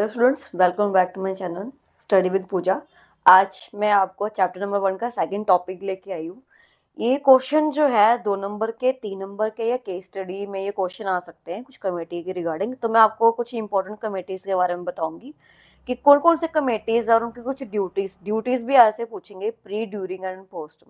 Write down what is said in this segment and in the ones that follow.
Students, welcome back to my channel study with Pooja. आज मैं आपको चैप्टर नंबर 1 का सेकंड टॉपिक लेके आई हूँ। ये क्वेश्चन जो है 2 नंबर के, 3 नंबर के या केस स्टडी में ये क्वेश्चन आ सकते हैं कुछ कमेटी के रिगार्डिंग। तो मैं आपको कुछ इंपॉर्टेंट कमेटीज के बारे में बताऊंगी कि कौन कौन से कमेटीज और उनकी कुछ ड्यूटीज भी ऐसे पूछेंगे प्री, ड्यूरिंग एंड पोस्ट।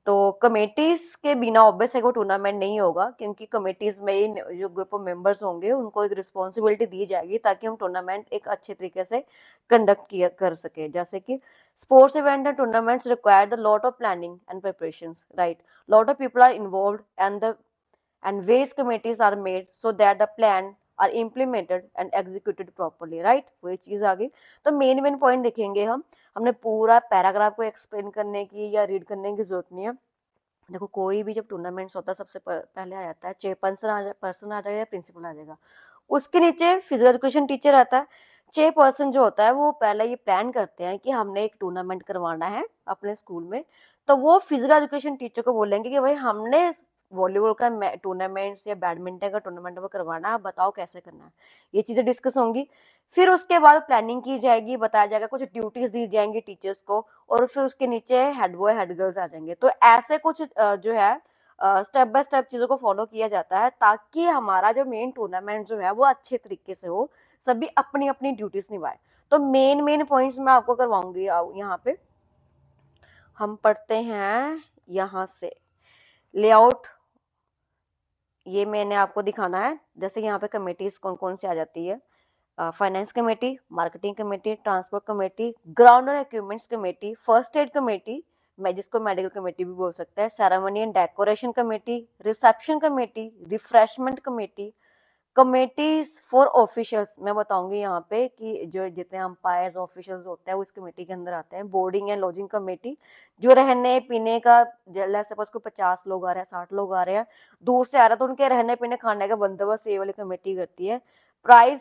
तो कमेटीज के बिना ऑब्वियस है वो टूर्नामेंट नहीं होगा, क्योंकि कमेटीज में जो ग्रुप ऑफ मेंबर्स होंगे उनको एक रिस्पॉन्सिबिलिटी दी जाएगी ताकि हम टूर्नामेंट एक अच्छे तरीके से कंडक्ट किया कर सके। जैसे कि sports event and tournaments require the lot of planning and preparations, right. Lot of people are involved and various committees are made so that the plan are implemented and executed properly, right। वही चीज आ गई। तो main point देखेंगे हमने पूरा paragraph को explain करने की या रीड करने की जरूरत नहीं है। देखो, कोई भी जब टूर्नामेंट्स होता है सबसे पहले आ जाता है चेयरपर्सन आ जाएगा या प्रिंसिपल आ जाएगा। उसके नीचे फिजिकल एजुकेशन टीचर आता है। चेयरपर्सन जो होता है वो पहले ये प्लान करते हैं कि हमने एक टूर्नामेंट करवाना है अपने स्कूल में। तो वो फिजिकल एजुकेशन टीचर को बोलेंगे कि भाई हमने वॉलीबॉल का टूर्नामेंट या बैडमिंटन का टूर्नामेंट वो करवाना है, आप बताओ कैसे करना है। ये चीजें डिस्कस होंगी। फिर उसके बाद प्लानिंग की जाएगी, बताया जाएगा, कुछ ड्यूटीज दी जाएंगी टीचर्स को, और फिर उसके नीचे हेड बॉय हेड गर्ल्स आ जाएंगे। तो ऐसे कुछ जो है स्टेप बाय स्टेप चीजों को फॉलो किया जाता है ताकि हमारा जो मेन टूर्नामेंट जो है वो अच्छे तरीके से हो, सभी अपनी अपनी ड्यूटीज निभाए। तो मेन पॉइंट्स मैं आपको करवाऊंगी। यहाँ पे हम पढ़ते हैं यहाँ से लेआउट। ये मैंने आपको दिखाना है। जैसे यहाँ पे कमेटीज कौन कौन सी आ जाती है। Finance committee, marketing committee, transport committee, ground और equipments committee, first aid committee, मैं जिसको मेडिकल कमेटी भी बोल सकता है, ceremony and decoration committee, reception committee, refreshment committee, committees for officials. मैं बताऊंगी यहाँ पे कि जो जितने अंपायर्स ऑफिशियल्स होते हैं वो इस कमेटी के अंदर आते हैं। बोर्डिंग एंड लॉजिंग कमेटी, जो रहने पीने का, सपोज को 50 लोग आ रहे हैं, 60 लोग आ रहे हैं, दूर से आ रहे हैं, तो उनके रहने पीने खाने का बंदोबस्त ये वाली कमेटी करती है। प्राइज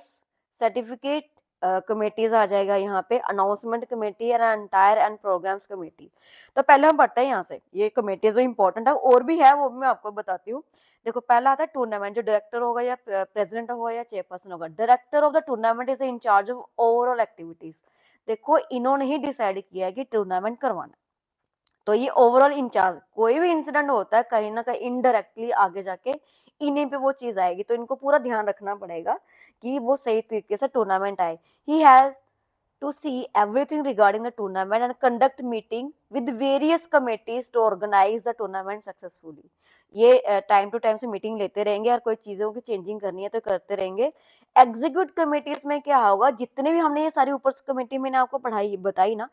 सर्टिफिकेट कमेटीज आ जाएगा यहाँ पे। Announcement committee and entire and programmes committee. तो पहले हम पढ़ते हैं यहाँ से ये कमेटीज जो इंपॉर्टेंट है, और भी है वो भी मैं आपको बताती हूँ। देखो, पहला आता है टूर्नामेंट। जो डायरेक्टर होगा या प्रेसिडेंट होगा या चेयरपर्सन होगा, director of the tournament is in charge of overall activities. देखो, इन्होंने ही डिसाइड किया है कि टूर्नामेंट करवाना, तो ये ओवरऑल इंचार्ज। कोई भी इंसिडेंट होता है कहीं ना कहीं इनडायरेक्टली आगे जाके इन्हीं पे वो चीज आएगी, तो इनको पूरा ध्यान रखना पड़ेगा कि वो सही तरीके से टूर्नामेंट आए। He has to see everything regarding the tournament and conduct meeting with various committees to organize the tournament successfully। ये टाइम टू टाइम से मीटिंग लेते रहेंगे और कोई चीजों की चेंजिंग करनी है तो करते रहेंगे। एग्जीक्यूट कमेटीज में क्या होगा, जितने भी हमने ये सारी ऊपर कमेटी मैंने आपको पढ़ाई बताई ना,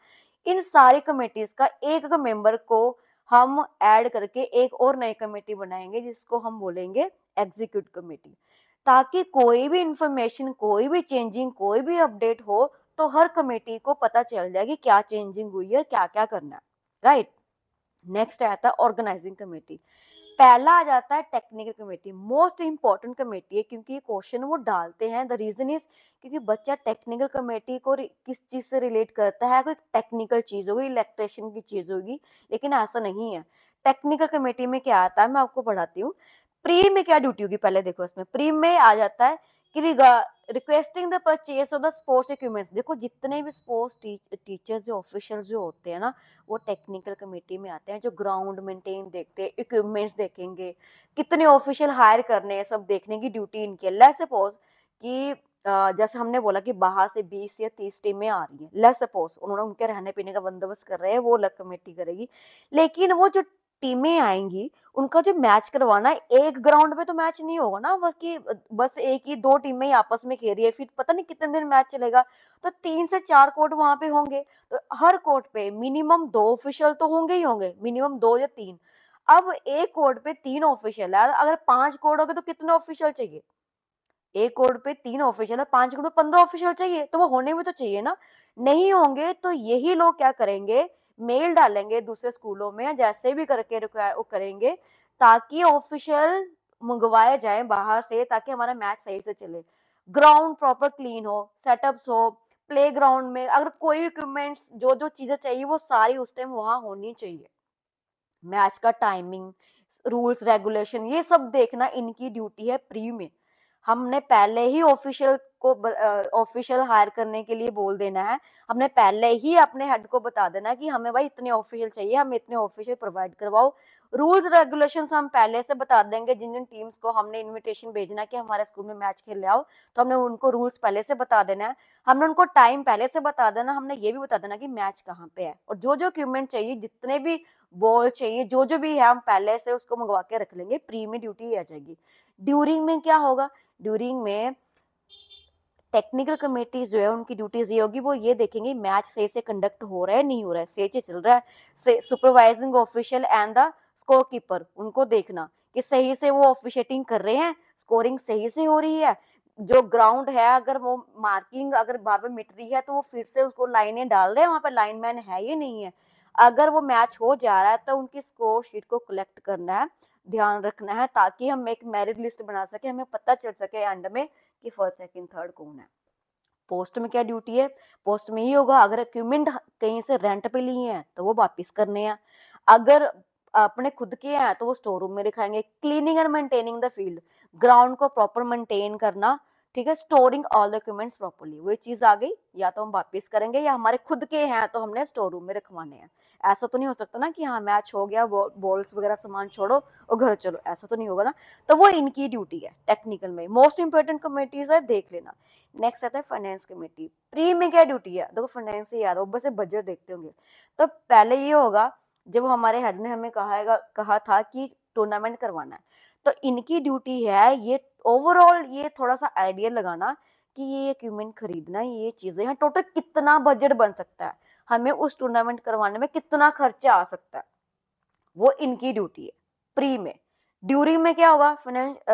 इन सारी कमेटीज का एक मेंबर को हम ऐड करके एक और नई कमेटी बनाएंगे जिसको हम बोलेंगे एग्जीक्यूट कमेटी, ताकि कोई भी इंफॉर्मेशन, कोई भी चेंजिंग, कोई भी अपडेट हो तो हर कमेटी को पता चल जाए कि क्या चेंजिंग हुई है, क्या क्या करना है, राइट। नेक्स्ट आता है ऑर्गेनाइजिंग कमेटी। पहला आ जाता है technical committee. Most important committee है क्योंकि ये क्वेश्चन वो डालते हैं। द रीजन इज क्योंकि बच्चा टेक्निकल कमेटी को किस चीज से रिलेट करता है, कोई टेक्निकल चीज होगी, इलेक्ट्रिशियन की चीज होगी, लेकिन ऐसा नहीं है। टेक्निकल कमेटी में क्या आता है मैं आपको पढ़ाती हूँ। प्री में क्या ड्यूटी होगी, पहले देखो। इसमें प्री में आ जाता है कि requesting the purchase of the sports equipments. देखो, जितने भी स्पोर्ट्स टीचर्स जो ऑफिशियल जो होते हैं ना, वो टेक्निकल कमेटी में आते हैं। जो ग्राउंड मेंटेन देखते हैं, इक्विपमेंट्स देखेंगे, कितने ऑफिशियल हायर करने हैं, सब देखने की ड्यूटी इनकी है। लेट्स सपोज कि जैसे हमने बोला कि बाहर से 20 या 30 टीमें आ रही हैं, लेट्स सपोज उन्होंने उनके रहने पीने का बंदोबस्त कर रहे हैं, वो अलग कमेटी करेगी। लेकिन वो जो टीमें आएंगी उनका जो मैच करवाना है, एक ग्राउंड पे तो मैच नहीं होगा ना, बस एक ही दो टीमें ही आपस में खेल रही है, फिर पता नहीं कितने दिन मैच चलेगा। तो 3 से 4 कोर्ट वहां पे होंगे, तो हर कोर्ट पे मिनिमम 2 ऑफिशियल तो होंगे ही होंगे, मिनिमम 2 या 3। अब एक कोर्ट पे 3 ऑफिशियल है, अगर 5 कोर्ट हो गए तो कितने ऑफिशियल चाहिए। एक कोर्ट पे 3 ऑफिशियल है, 5 कोर्ट पे 15 ऑफिशियल चाहिए, तो वो होने भी तो चाहिए ना। नहीं होंगे तो यही लोग क्या करेंगे, मेल डालेंगे दूसरे स्कूलों में, जैसे भी करके वो करेंगे, ताकि ऑफिशियल मंगवाए जाए बाहर से, ताकि हमारा मैच सही से चले। ग्राउंड प्रॉपर क्लीन हो, सेटअप्स हो, प्ले ग्राउंड में अगर कोई इक्विपमेंट्स जो जो चीजें चाहिए वो सारी उस टाइम वहां होनी चाहिए। मैच का टाइमिंग, रूल्स रेगुलेशन, ये सब देखना इनकी ड्यूटी है प्री में। हमने पहले ही ऑफिशियल को ऑफिशियल हायर करने के लिए बोल देना है, हमने पहले ही अपने हेड को बता देना है कि हमें भाई इतने ऑफिशियल चाहिए, हमें इतने ऑफिशियल प्रोवाइड करवाओ। रूल्स रेगुलेशंस हम पहले से बता देंगे, जिन जिन टीम्स को हमने इनविटेशन भेजना है कि हमारे स्कूल में मैच खेलने आओ, तो हमने उनको रूल्स पहले से बता देना है, हमने उनको टाइम पहले से बता देना, हमने ये भी बता देना कि मैच कहाँ पे है, और जो जो इक्विपमेंट चाहिए, जितने भी बॉल चाहिए, जो जो भी है, हम पहले से उसको मंगवा के रख लेंगे। प्री में ड्यूटी आ जाएगी। ड्यूरिंग में क्या होगा? ड्यूरिंग में टेक्निकल कमेटीज जो है उनकी ड्यूटीज ये होगी, वो ये देखेंगे मैच सही से कंडक्ट हो रहा है, नहीं हो रहा है, सही से चल रहा है। Supervising official and the score keeper, उनको देखना कि सही से वो ऑफिशिएटिंग कर रहे हैं, स्कोरिंग सही से हो रही है। जो ग्राउंड है, अगर वो मार्किंग अगर बार बार मिट रही है, तो वो फिर से उसको लाइनें डाल रहे हैं, वहां पर लाइनमैन है या नहीं है। अगर वो मैच हो जा रहा है तो उनकी स्कोर शीट को कलेक्ट करना है, ध्यान रखना है, ताकि हम एक मेरिट लिस्ट बना सके, हमें पता चल सके एंड में कि फर्स्ट सेकंड थर्ड कौन है। पोस्ट में क्या ड्यूटी है? पोस्ट में ही होगा, अगर इक्विपमेंट कहीं से रेंट पे लिए हैं तो वो वापिस करने हैं, अगर अपने खुद के हैं तो वो स्टोर रूम में रखाएंगे। Cleaning and maintaining the field, ground को प्रॉपर मेंटेन करना, ठीक है। Storing all the equipments properly, वो चीज आ गई। या तो हम वापिस करेंगे, या हमारे खुद के हैं तो हमने स्टोर रूम में रखवाने हैं। ऐसा तो नहीं हो सकता ना कि हाँ मैच हो गया, बॉल्स वगैरह सामान छोड़ो और घर चलो, ऐसा तो नहीं होगा ना। तो वो इनकी ड्यूटी है टेक्निकल में। मोस्ट इंपोर्टेंट कमेटीज है, देख लेना। नेक्स्ट आता है फाइनेंस कमेटी। प्री में क्या ड्यूटी है? देखो फाइनेंस से याद हो, बस बजट देखते होंगे। तो पहले ये होगा, जब हमारे हेड ने हमें कहा था कि टूर्नामेंट करवाना है, तो इनकी ड्यूटी है ये ओवरऑल ये थोड़ा सा आइडिया लगाना कि ये इक्विपमेंट खरीदना, ये चीजें हैं, टोटल कितना बजट बन सकता है, हमें उस टूर्नामेंट करवाने में कितना खर्चा आ सकता है, वो इनकी ड्यूटी है प्री में। ड्यूरिंग में क्या होगा?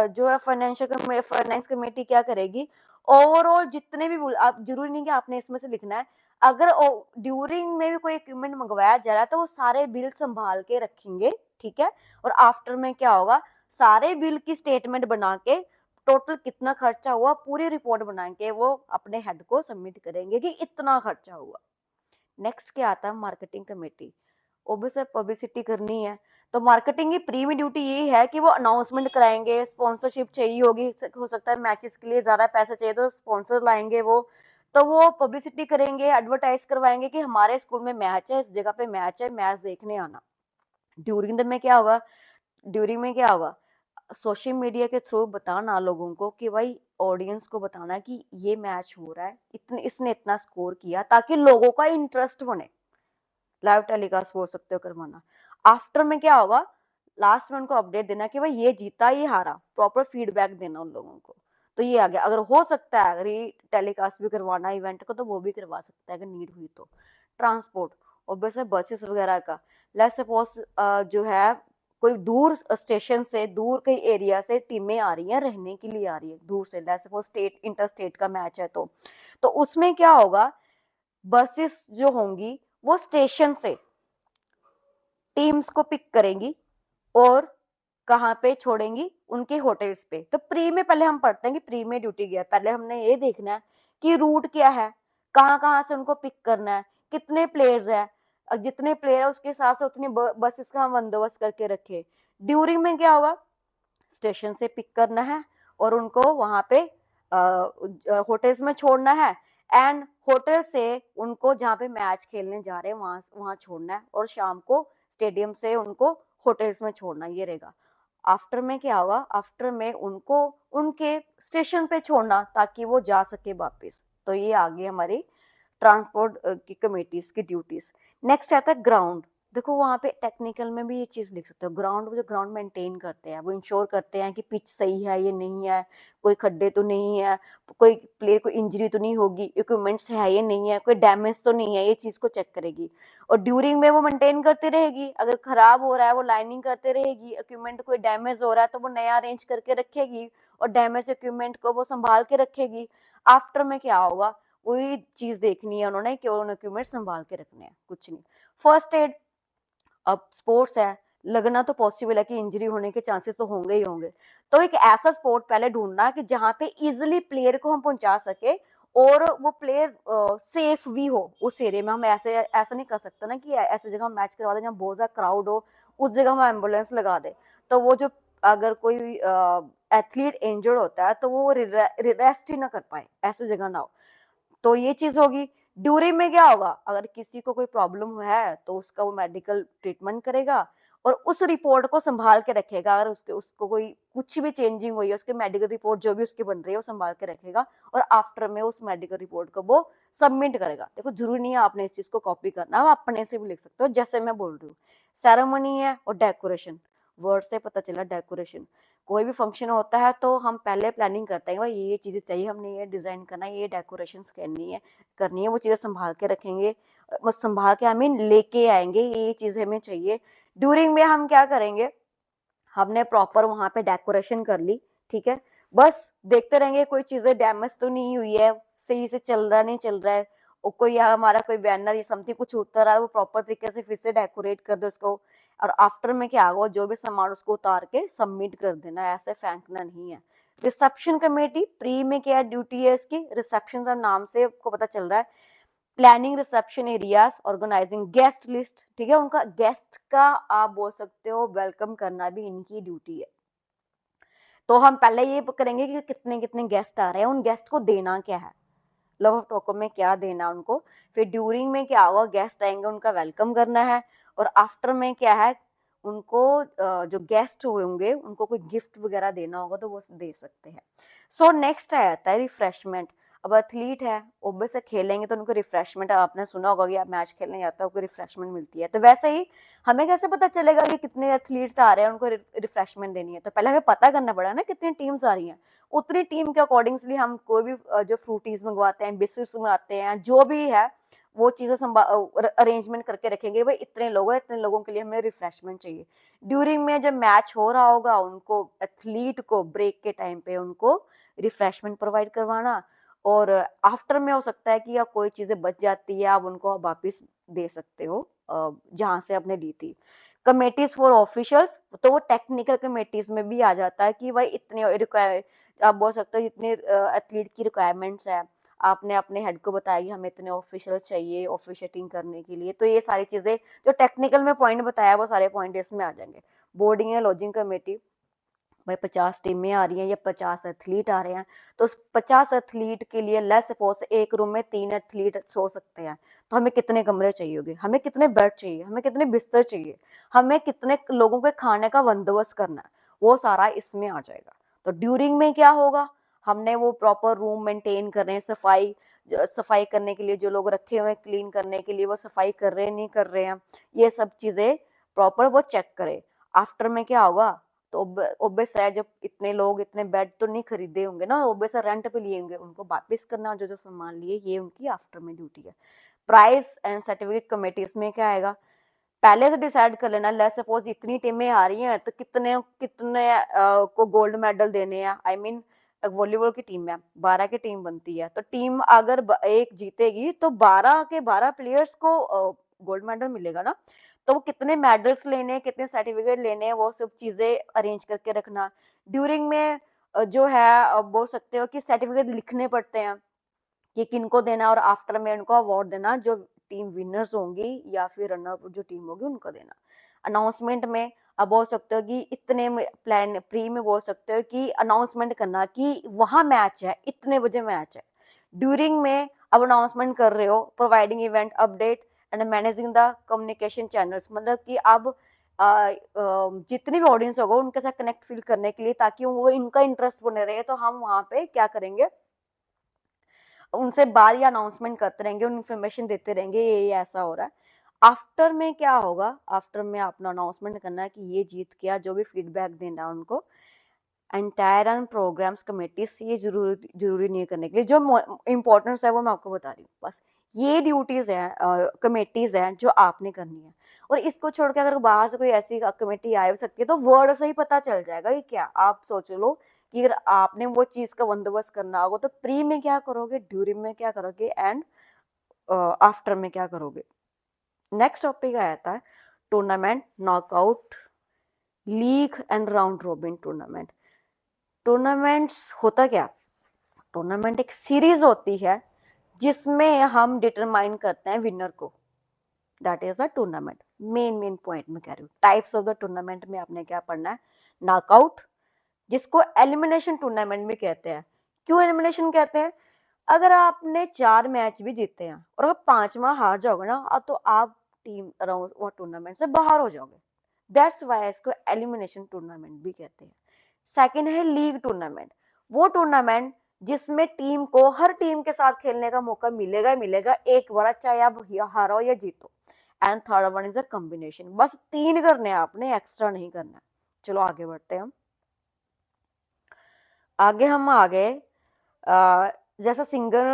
जो है फाइनेंस कमेटी क्या करेगी? ओवरऑल जितने भी, आप जरूरी नहीं कि आपने इसमें से लिखना है, अगर ड्यूरिंग में भी कोई इक्विपमेंट मंगवाया जा रहा है तो वो सारे बिल संभाल के रखेंगे, ठीक है। और आफ्टर में क्या होगा? सारे बिल की स्टेटमेंट बना के टोटल कितना खर्चा हुआ पूरी रिपोर्ट बना के वो अपने हेड को सबमिट करेंगे कि इतना खर्चा हुआ। नेक्स्ट क्या आता है? Marketing committee. ऑब्वियसली पब्लिसिटी करनी है, तो मार्केटिंग की प्रीमी ड्यूटी यही है कि वो अनाउंसमेंट कराएंगे, स्पॉन्सरशिप चाहिए होगी, हो सकता है मैचेस के लिए ज्यादा पैसे चाहिए तो स्पॉन्सर लाएंगे वो, तो वो पब्लिसिटी करेंगे, एडवर्टाइज करवाएंगे कि हमारे स्कूल में मैच है, इस जगह पे मैच है, मैच देखने आना। ड्यूरिंग द में क्या होगा? ड्यूरिंग में क्या होगा? सोशल मीडिया के थ्रू बताना लोगों को कि भाई, ऑडियंस को बताना कि ये मैच हो रहा है, इतने इसने इतना स्कोर किया, ताकि लोगों का इंटरेस्ट बने। लाइव टेलीकास्ट बोल सकते हो करवाना। आफ्टर में क्या होगा? लास्ट में उनको अपडेट देना कि भाई ये जीता, ये हारा, प्रॉपर फीडबैक देना उन लोगों को। तो ये आ गया। अगर हो सकता है री टेलीकास्ट भी करवाना इवेंट को, तो वो भी करवा सकता है अगर नीड हुई तो। ट्रांसपोर्ट, ऑब्वियसली बसेस वगैरह का। लेट्स सपोज जो है कोई दूर स्टेशन से, दूर कई एरिया से टीमें आ रही हैं, रहने के लिए आ रही है दूर से, let's suppose state inter state का मैच है, तो उसमें क्या होगा? बसेस जो होंगी वो स्टेशन से टीम्स को पिक करेंगी और कहाँ पे छोड़ेंगी? उनके होटल्स पे। तो प्री में पहले हम पढ़ते हैं कि प्री में ड्यूटी क्या है। पहले हमने ये देखना है कि रूट क्या है, कहाँ कहाँ से उनको पिक करना है, कितने प्लेयर्स है, जितने प्लेयर है उसके हिसाब से उतनी बसेस का हम बंदोबस्त करके रखे। ड्यूरिंग में क्या होगा? स्टेशन से पिक करना है और उनको वहां पे होटल्स में छोड़ना है, एंड होटल से उनको जहाँ पे मैच खेलने जा रहे हैं वहां वहां छोड़ना है, और शाम को स्टेडियम से उनको होटल्स में छोड़ना, ये रहेगा। आफ्टर में क्या होगा? आफ्टर में उनको उनके स्टेशन पे छोड़ना ताकि वो जा सके वापस। तो ये आ गई हमारी ट्रांसपोर्ट की कमेटीज की ड्यूटीज। नेक्स्ट आता है ग्राउंड। देखो वहां पे टेक्निकल में भी ये चीज लिख सकते हो, ग्राउंड जो ग्राउंड मेंटेन करते हैं वो इंश्योर करते हैं कि पिच सही है ये नहीं है, कोई खड्डे तो नहीं है, कोई प्लेयर को इंजरी तो नहीं होगी, इक्विपमेंट्स है ये नहीं है, कोई डैमेज तो नहीं है, ये चीज को चेक करेगी। और ड्यूरिंग में वो मेंटेन करती रहेगी, अगर खराब हो रहा है वो लाइनिंग करते रहेगी, इक्विपमेंट कोई डैमेज हो रहा है तो वो नया अरेंज करके रखेगी, और डैमेज इक्विपमेंट को वो संभाल के रखेगी। आफ्टर में क्या होगा? वही चीज देखनी है उन्होंने कि उन इक्विपमेंट संभाल के रखने हैं, कुछ नहीं। फर्स्ट एड, अब स्पोर्ट्स है, लगना तो पॉसिबल है कि इंजरी होने के चांसेस तो होंगे ही होंगे, तो एक ऐसा स्पोर्ट पहले ढूंढना कि जहां पे इजिली प्लेयर को हम पहुंचा सके, और वो प्लेयर सेफ भी हो उस एरिया में। हम ऐसे ऐसा नहीं कर सकते ना कि ऐसे जगह हम मैच करवा दें जहाँ बहुत ज्यादा क्राउड हो, उस जगह हम एम्बुलेंस लगा दे, तो वो जो अगर कोई एथलीट इंजर्ड होता है तो वो रेस्ट ही ना कर पाए, ऐसी जगह ना हो। तो ये चीज होगी। ड्यूरिंग में क्या होगा, अगर किसी को कोई प्रॉब्लम है तो उसका वो मेडिकल ट्रीटमेंट करेगा और उस रिपोर्ट को संभाल के रखेगा। अगर उसको कोई कुछ भी चेंजिंग हुई है, उसकी मेडिकल रिपोर्ट जो भी उसकी बन रही है वो संभाल के रखेगा और आफ्टर में उस मेडिकल रिपोर्ट को वो सबमिट करेगा। देखो जरूरी नहीं है आपने इस चीज को कॉपी करना, आप अपने से भी लिख सकते हो जैसे मैं बोल रही हूँ। सेरेमनी है और डेकोरेशन, वर्ड से पता चला डेकोरेशन। कोई भी फंक्शन होता है तो हम पहले प्लानिंग करते हैं, भाई ये चीजें चाहिए, हमने ये डिजाइन करना है, ये डेकोरेशन करनी है, वो चीजें संभाल के रखेंगे। वो संभाल के आई मीन लेके आएंगे, ये चीजें हमें चाहिए। ड्यूरिंग में हम क्या करेंगे, हमने प्रॉपर वहां पे डेकोरेशन कर ली, ठीक है। बस देखते रहेंगे कोई चीजें डैमेज तो नहीं हुई है, सही से चल रहा नहीं चल रहा है, और कोई हमारा कोई बैनर या समथिंग कुछ उतर रहा है, वो प्रॉपर तरीके से फिर से डेकोरेट कर दो उसको। और आफ्टर में क्या होगा, जो भी सामान उसको उतार के सबमिट कर देना है, ऐसे फेंकना नहीं है। रिसेप्शन कमेटी प्री में क्या ड्यूटी है इसकी, रिसेप्शन का नाम से आपको पता चल रहा है, planning reception areas, organising guest list, ठीक है। उनका गेस्ट का आप बोल सकते हो वेलकम करना भी इनकी ड्यूटी है। तो हम पहले ये करेंगे कि कितने कितने गेस्ट आ रहे हैं, उन गेस्ट को देना क्या है, लव ऑफ टोको में क्या देना उनको। फिर ड्यूरिंग में क्या होगा, गेस्ट आएंगे उनका वेलकम करना है, और आफ्टर में क्या है, उनको जो गेस्ट हुए होंगे उनको कोई गिफ्ट वगैरह देना होगा तो वो दे सकते हैं। सो नेक्स्ट आ जाता है रिफ्रेशमेंट। अब एथलीट है, ओबे से खेलेंगे तो उनको रिफ्रेशमेंट, आपने सुना होगा कि आप मैच खेलने जाते हो उनको रिफ्रेशमेंट मिलती है, तो वैसे ही हमें कैसे पता चलेगा कि कितने एथलीट्स आ रहे हैं उनको रिफ्रेशमेंट देनी है, तो पहले हमें पता करना पड़ा ना कितनी टीम्स आ रही हैं। उतनी टीम के अकॉर्डिंगली हम कोई भी जो फ्रूटीज मंगवाते हैं, बिस्किट्स मंगाते हैं, जो भी है वो चीजें अरेंजमेंट करके रखेंगे, भाई इतने लोग हैं, इतने लोगों के लिए हमें रिफ्रेशमेंट चाहिए। ड्यूरिंग में जब मैच हो रहा होगा उनको एथलीट को ब्रेक के टाइम पे उनको रिफ्रेशमेंट प्रोवाइड करवाना, और आफ्टर में हो सकता है कि या कोई चीजें बच जाती है आप उनको वापिस दे सकते हो जहां से आपने ली थी। कमेटीज फॉर ऑफिशियल्स, तो वो टेक्निकल कमेटीज में भी आ जाता है कि भाई इतने रिक्वायर, आप बोल सकते हो जितने एथलीट की रिक्वायरमेंट्स है, आपने अपने हेड को बताया कि हमें इतने ऑफिशियल चाहिए ऑफिशिएटिंग करने के लिए, तो ये सारी चीजें जो टेक्निकल में पॉइंट बताया वो सारे पॉइंट इसमें आ जाएंगे। बोर्डिंग या लॉजिंग कमेटी, भाई 50 टीमें आ रही हैं या 50 एथलीट आ रहे हैं, तो उस 50 एथलीट के लिए लेट्स सपोज एक रूम में 3 एथलीट सो सकते हैं, तो हमें कितने कमरे चाहिए होंगे, हमें कितने बेड चाहिए, हमें कितने बिस्तर चाहिए, हमें कितने लोगों के खाने का बंदोबस्त करना है, वो सारा इसमें आ जाएगा। तो ड्यूरिंग में क्या होगा, हमने वो प्रॉपर रूम मेंटेन करने, सफाई करने के लिए जो लोग रखे हुए हैं क्लीन करने के लिए, वो सफाई कर रहे हैं नहीं कर रहे हैं, ये सब चीजें प्रॉपर वो चेक करे। आफ्टर में क्या होगा, तो ओब्वियस है जब इतने लोग इतने बेड तो नहीं खरीदे होंगे ना, ओब्वियस है रेंट पे लिए होंगे, उनको वापस करना जो जो सामान लिए, ये उनकी आफ्टर में ड्यूटी है। प्राइस एंड सर्टिफिकेट कमेटी, इसमें क्या आएगा, पहले से डिसाइड कर लेना, लेट्स सपोज इतनी टीमें आ रही हैं तो कितने कितने को गोल्ड मेडल देने हैं। आई मीन वॉलीबॉल की टीम है, 12 की टीम बनती है, तो टीम अगर एक जीतेगी तो 12 के 12 प्लेयर्स को गोल्ड मेडल मिलेगा ना, तो वो कितने मेडल्स लेने हैं, कितने सर्टिफिकेट लेने हैं, वो सब चीजें अरेंज करके रखना। ड्यूरिंग में जो है बोल सकते हो कि सर्टिफिकेट लिखने पड़ते हैं कि किनको देना, और आफ्टर में उनको अवार्ड देना जो टीम विनर्स होंगी या फिर रनर जो टीम होगी उनको देना। अनाउंसमेंट में अब बोल सकते हो कि इतने प्लान प्री में बोल सकते हो कि अनाउंसमेंट करना कि वहां मैच है, इतने बजे मैच है। ड्यूरिंग में अब अनाउंसमेंट कर रहे हो, providing event update and managing the communication channels, मतलब कि अब जितनी भी ऑडियंस होगा उनके साथ कनेक्ट फील करने के लिए, ताकि वो इनका इंटरेस्ट बने रहे, तो हम वहां पे क्या करेंगे, उनसे बार या अनाउंसमेंट करते रहेंगे, उन इन्फॉर्मेशन देते रहेंगे ये ऐसा हो रहा है। आफ्टर में क्या होगा, आफ्टर में अपना अनाउंसमेंट करना है कि ये जीत गया, जो भी फीडबैक देना है उनको। एंटायर एंड प्रोग्राम्स कमेटीज, ये जरूरी जरूरी नहीं है करने के लिए, जो इम्पोर्टेंस है वो मैं आपको बता रही हूँ बस। ये ड्यूटीज हैं कमेटीज हैं जो आपने करनी है, और इसको छोड़ के अगर बाहर से कोई ऐसी कमेटी आ सकती है तो वर्ड से ही पता चल जाएगा कि क्या, आप सोच लो कि अगर आपने वो चीज का बंदोबस्त करना होगा तो प्री में क्या करोगे, ड्यूरिंग में क्या करोगे, एंड आफ्टर में क्या करोगे। नेक्स्ट टॉपिक आ जाता है tournament, knockout, league and round robin tournament. Tournaments होता क्या, टूर्नामेंट एक सीरीज होती है जिसमें हम डिटरमाइन करते हैं विनर को, that is a tournament. Main point में कह रही हूँ। टाइप्स ऑफ द टूर्नामेंट में आपने क्या पढ़ना है, नॉकआउट, जिसको एलिमिनेशन टूर्नामेंट भी कहते हैं। क्यों एलिमिनेशन कहते हैं? अगर आपने 4 मैच भी जीते हैं और अगर 5वां हार जाओगे ना, तो आप टीम राउंड वो टूर्नामेंट से बाहर हो जाओगे। दैट्स व्हाई इसको एलिमिनेशन टूर्नामेंट भी कहते हैं। सेकंड है लीग टूर्नामेंट, वो टूर्नामेंट जिसमें टीम को हर टीम के साथ खेलने का मौका मिलेगा ही मिलेगा एक बार, चाहे आप हारो या जीतो। And third one is a combination, बस 3 करने हैं आपने, एक्स्ट्रा नहीं करना। चलो आगे बढ़ते हैं हम। आगे हम आ गए, जैसा सिंगल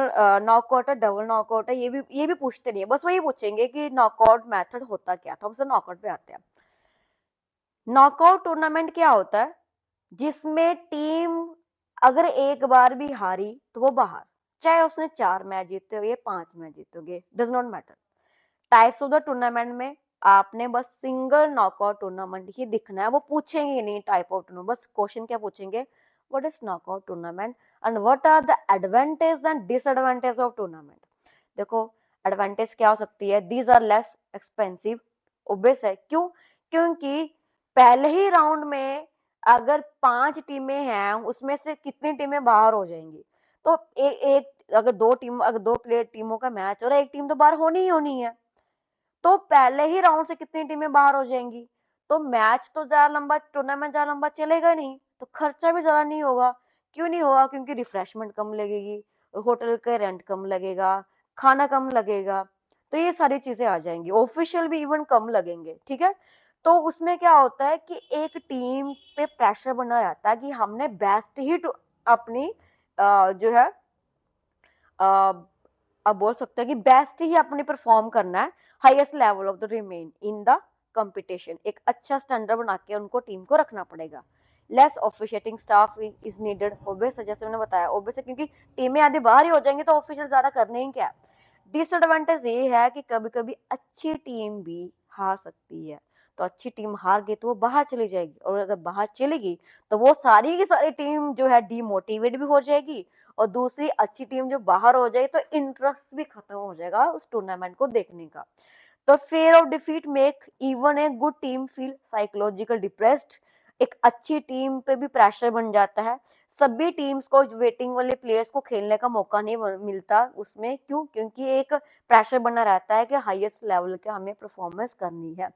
नॉकआउट है, डबल नॉकआउट है, ये भी पूछते नहीं है, बस वही पूछेंगे कि नॉकआउट मेथड होता क्या था। हमसे नॉकआउट पे आते हैं। नॉकआउट टूर्नामेंट क्या होता है? जिसमें टीम अगर एक बार भी हारी तो वो बाहर, चाहे उसने 4 मैच जीते हो या 5 मैच जीते हो, does not matter. Types of the tournament में आपने बस सिंगल नॉकआउट टूर्नामेंट ही दिखना है, वो पूछेंगे नहीं टाइप ऑफ टूर्नामेंट, बस क्वेश्चन क्या पूछेंगे, what is knockout tournament and what are the advantage and disadvantage of tournament. देखो, एडवांटेज क्या हो सकती है, these are less expensive. Obvious है, क्यों? क्योंकि पहले ही राउंड में अगर 5 टीमें हैं, उसमें से कितनी टीमें बाहर हो जाएंगी? तो एक अगर दो प्लेयर टीमों का मैच हो रहा है, एक टीम तो बाहर होनी ही होनी है। तो पहले ही राउंड से कितनी टीमें बाहर हो जाएंगी? तो मैच तो ज्यादा लंबा, टूर्नामेंट ज्यादा लंबा चलेगा नहीं, तो खर्चा भी ज्यादा नहीं होगा। क्यों नहीं होगा? क्योंकि रिफ्रेशमेंट कम लगेगी, होटल का रेंट कम लगेगा, खाना कम लगेगा, तो ये सारी चीजें आ जाएंगी। ऑफिशियल भी इवन कम लगेंगे, ठीक है। तो उसमें क्या होता है कि एक टीम पे प्रेशर बना रहता है कि हमने बेस्ट ही अपनी जो है, आप बोल सकते हैं कि बेस्ट ही अपनी परफॉर्म करना है, highest level of the remain in the competition. एक अच्छा स्टैंडर्ड बना के उनको टीम को रखना पड़ेगा। Less officiating staff is needed, obvious है, जैसे मैंने बताया ऑब्वियस है, क्योंकि टीमें आधी बाहर ही हो जाएंगी तो ऑफिशियल ज्यादा करने ही क्या। डिसएडवांटेज ये है कि कभी कभी अच्छी टीम भी हार सकती है। तो अच्छी टीम हार गई तो वो बाहर चली जाएगी, और अगर बाहर चलेगी तो वो सारी की सारी टीम जो है डीमोटिवेट भी हो जाएगी, और दूसरी अच्छी टीम जो बाहर हो जाए तो इंटरेस्ट भी खत्म हो जाएगा उस टूर्नामेंट को देखने का। तो fair of defeat make even a good team feel psychological depressed. एक अच्छी टीम पे भी प्रेशर बन जाता है। सभी टीम्स को, वेटिंग वाले प्लेयर्स को खेलने का मौका नहीं मिलता उसमें। क्यों? क्योंकि एक प्रेशर बना रहता है कि हाईएस्ट लेवल के हमें परफॉर्मेंस करनी है।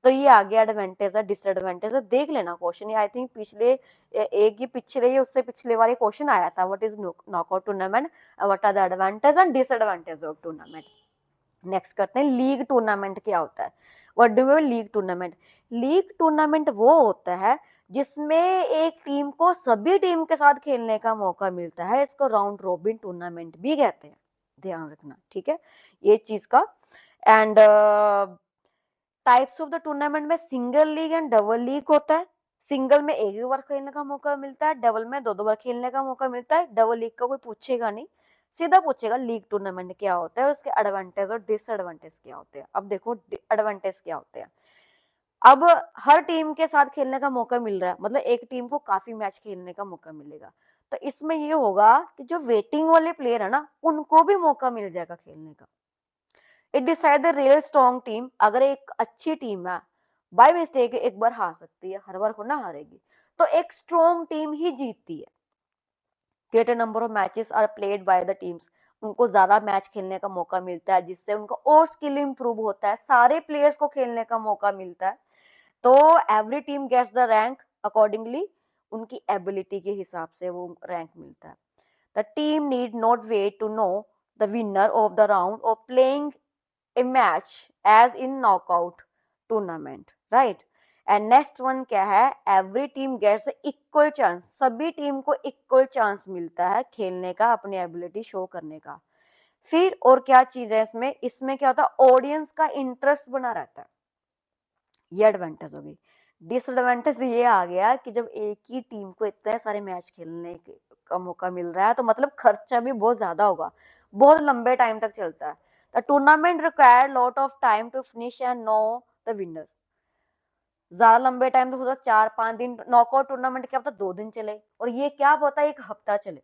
तो ये आगे एडवांटेज है, डिसएडवांटेज है, देख लेना क्वेश्चन। ये आई थिंक पिछले एक ही पिछले ही उससे पिछले वाले क्वेश्चन आया था, what is knockout tournament, what are the advantage and disadvantage of tournament. Next करते हैं, लीग टूर्नामेंट क्या होता है। What do mean league tournament? League tournament वो होता है जिसमें एक टीम को सभी टीम के साथ खेलने का मौका मिलता है। इसको राउंड रॉबिन टूर्नामेंट भी कहते हैं, ध्यान रखना, ठीक है, ये चीज का। And types of the tournament में single league and double league होता है। सिंगल में एक ही बार खेलने का मौका मिलता है, डबल में दो दो बार खेलने का मौका मिलता है। डबल लीग का कोई पूछेगा नहीं, सीधा पूछेगा लीग टूर्नामेंट क्या होता है और उसके एडवांटेज और डिसएडवांटेज क्या होते हैं। अब देखो एडवांटेज क्या होते हैं। अब हर टीम के साथ खेलने का मौका मिल रहा है, मतलब एक टीम को काफी मैच खेलने का मौका मिलेगा। तो इसमें ये होगा कि जो वेटिंग वाले प्लेयर है ना, उनको भी मौका मिल जाएगा खेलने का। It decide the real strong team. अगर एक अच्छी टीम है, बाय मिस्टेक एक बार हार सकती है, हर बार को ना हारेगी, तो एक स्ट्रॉन्ग टीम ही जीतती है। Greater number of matches are played by the teams. उनको ज्यादा मैच खेलने का मौका मिलता है, जिससे उनका और स्किल इंप्रूव होता है, सारे प्लेयर्स को खेलने का मौका मिलता है। तो every team gets the rank accordingly, उनकी एबिलिटी के हिसाब से वो रैंक मिलता है। The team need not wait to know the winner of the round और playing a match as in knockout tournament, right? And next one क्या है, every team gets equal chance. सभी टीम को इक्वल चांस मिलता है खेलने का, अपनी एबिलिटी शो करने का। फिर और क्या चीज है इसमें, इसमें क्या होता है, ऑडियंस का इंटरेस्ट बना रहता है। ये एडवांटेज होगी। डिसएडवांटेज ये आ गया कि जब एक ही टीम को इतने सारे मैच खेलने का मौका मिल रहा है, तो मतलब खर्चा भी बहुत ज्यादा होगा, बहुत लंबे टाइम तक चलता है। The tournament require lot of time to finish and know the winner. ज्यादा लंबे टाइम तो होता 4-5 दिन, नॉकआउट टूर्नामेंट क्या पता 2 दिन चले, और ये क्या पता 1 हफ्ता चले।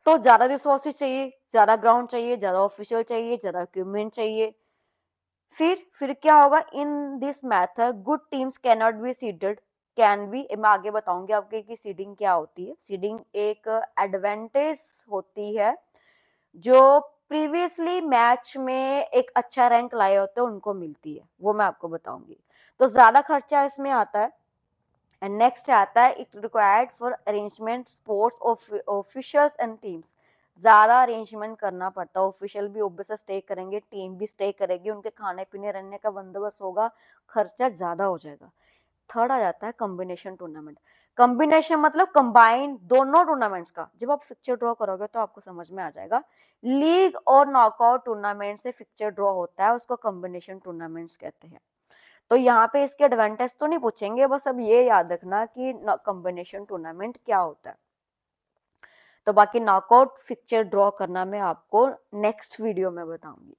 तो ज्यादा रिसोर्सेज चाहिए, ज्यादा ग्राउंड चाहिए, ज्यादा ऑफिशियल चाहिए, ज्यादा इक्विपमेंट चाहिए। फिर क्या होगा, in this method good teams can not be seeded, can be, मैं आगे बताऊंगी आपके कि सीडिंग क्या होती है। सीडिंग एक एडवांटेज होती है जो प्रीवियसली मैच में एक अच्छा रैंक लाए होते हैं उनको मिलती है, वो मैं आपको बताऊंगी। तो ज्यादा खर्चा इसमें आता है। एंड नेक्स्ट आता है it required for arrangement sports officials and teams, ज्यादा अरेंजमेंट करना पड़ता है। ऑफिशियल भी ऑब्वियसली स्टे करेंगे, टीम भी स्टे करेगी, उनके खाने पीने रहने का बंदोबस्त होगा, खर्चा ज्यादा हो जाएगा। थर्ड आ जाता है कॉम्बिनेशन टूर्नामेंट। कॉम्बिनेशन मतलब कंबाइन दोनों टूर्नामेंट्स का। जब आप फिक्चर ड्रॉ करोगे तो आपको समझ में आ जाएगा। लीग और नॉकआउट टूर्नामेंट से फिक्चर ड्रॉ होता है, उसको कॉम्बिनेशन टूर्नामेंट्स कहते हैं। तो यहाँ पे इसके एडवांटेज तो नहीं पूछेंगे, बस अब ये याद रखना कि कॉम्बिनेशन टूर्नामेंट क्या होता है। तो बाकी नॉकआउट फिक्चर ड्रॉ करना मैं आपको नेक्स्ट वीडियो में बताऊंगी।